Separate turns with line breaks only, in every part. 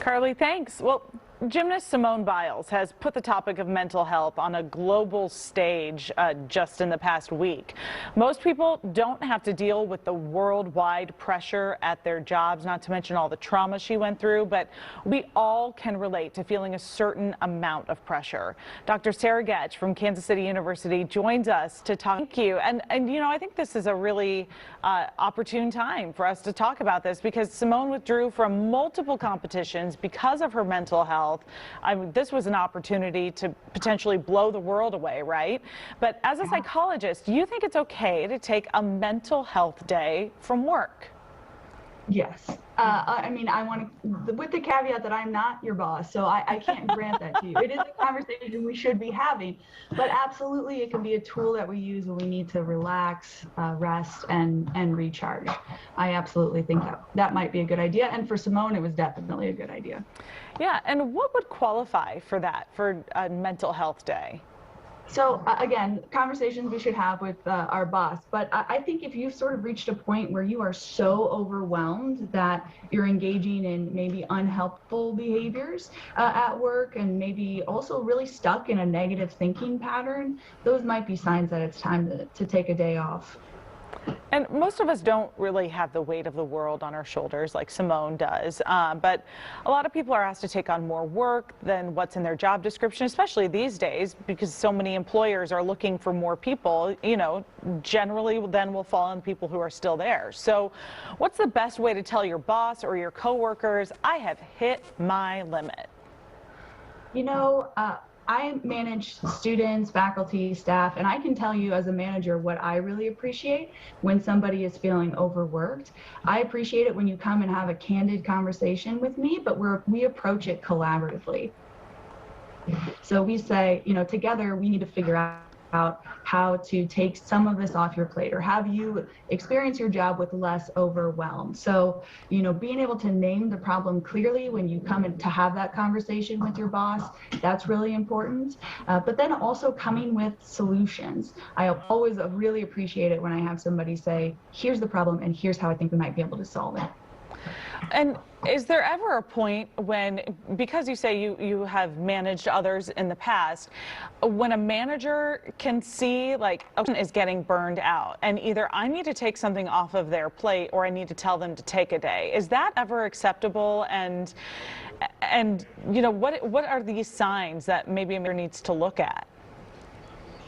Carly, thanks. Well, gymnast Simone Biles has put the topic of mental health on a global stage just in the past week. Most people don't have to deal with the worldwide pressure at their jobs, not to mention all the trauma she went through, but we all can relate to feeling a certain amount of pressure. Dr. Sarah Getch from Kansas City University joins us to talk. Thank you. And you know, I think this is a really opportune time for us to talk about this because Simone withdrew from multiple competitions because of her mental health. I mean, this was an opportunity to potentially blow the world away, right? But as a psychologist, do you think it's okay to take a mental health day from work?
Yes. I mean, I want to, with the caveat that I'm not your boss, so I can't grant that to you. It is a conversation we should be having, but absolutely it can be a tool that we use when we need to relax, rest, and recharge. I absolutely think that might be a good idea. And for Simone, it was definitely a good idea.
Yeah. And what would qualify for that, for a mental health day?
So again, conversations we should have with our boss, but I think if you've sort of reached a point where you are so overwhelmed that you're engaging in maybe unhelpful behaviors at work and maybe also really stuck in a negative thinking pattern, those might be signs that it's time to take a day off.
And most of us don't really have the weight of the world on our shoulders like Simone does, but a lot of people are asked to take on more work than what's in their job description, especially these days because so many employers are looking for more people, you know, generally then will fall on people who are still there. So what's the best way to tell your boss or your coworkers, I have hit my limit?
You know, I manage students, faculty, staff, and I can tell you as a manager what I really appreciate when somebody is feeling overworked. I appreciate it when you come and have a candid conversation with me, but we approach it collaboratively. So we say, you know, together we need to figure out how to take some of this off your plate or have you experience your job with less overwhelm. So, you know, being able to name the problem clearly when you come in to have that conversation with your boss, that's really important. But then also coming with solutions. I always really appreciate it when I have somebody say, here's the problem and here's how I think we might be able to solve it.
And is there ever a point when, because you say you have managed others in the past, when a manager can see like a person is getting burned out and either I need to take something off of their plate or I need to tell them to take a day? Is that ever acceptable? And you know, what are these signs that maybe a manager needs to look at?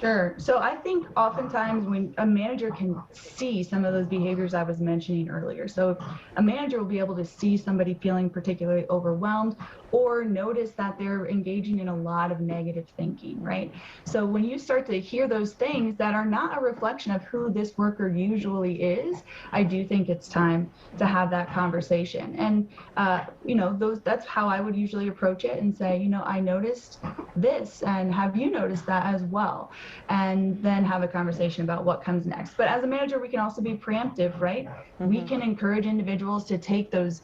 Sure. So I think oftentimes when a manager can see some of those behaviors I was mentioning earlier, so a manager will be able to see somebody feeling particularly overwhelmed or notice that they're engaging in a lot of negative thinking, right? So when you start to hear those things that are not a reflection of who this worker usually is, I do think it's time to have that conversation. And, you know, that's how I would usually approach it and say, you know, I noticed this, and have you noticed that as well? And then have a conversation about what comes next. But as a manager, we can also be preemptive, right? Mm-hmm. We can encourage individuals to take those,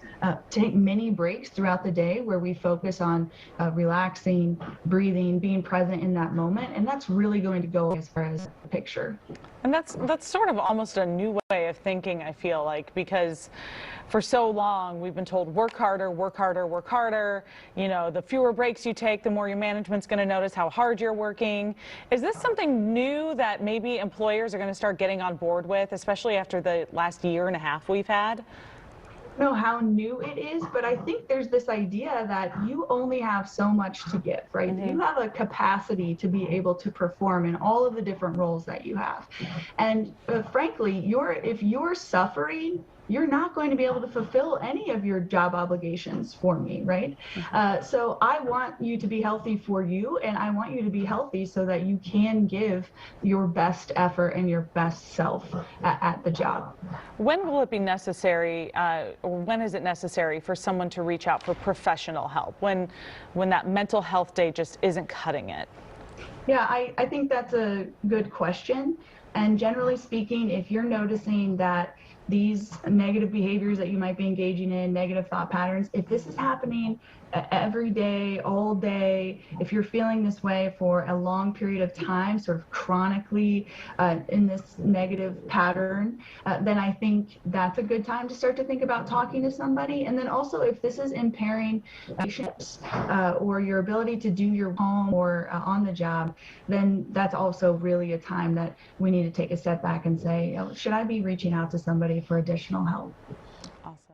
take mini breaks throughout the day where we focus on relaxing, breathing, being present in that moment. And that's really going to go as far as the picture.
And that's sort of almost a new way of thinking, I feel like, because for so long we've been told work harder, work harder, work harder. You know, the fewer breaks you take, the more your management's going to notice how hard you're working. Is this something new that maybe employers are going to start getting on board with, especially after the last year and a half we've had?
Know how new it is, but I think there's this idea that you only have so much to give, right? Mm-hmm. You have a capacity to be able to perform in all of the different roles that you have. And frankly, if you're suffering, you're not going to be able to fulfill any of your job obligations for me, right? So I want you to be healthy for you, and I want you to be healthy so that you can give your best effort and your best self at the job.
When will it be necessary, or when is it necessary for someone to reach out for professional help? When that mental health day just isn't cutting it?
Yeah, I think that's a good question. And generally speaking, if you're noticing that these negative behaviors that you might be engaging in, negative thought patterns, if this is happening every day, all day, if you're feeling this way for a long period of time, sort of chronically in this negative pattern, then I think that's a good time to start to think about talking to somebody. And then also, if this is impairing relationships or your ability to do your home or on the job, then that's also really a time that we need to take a step back and say, should I be reaching out to somebody for additional help?
Awesome.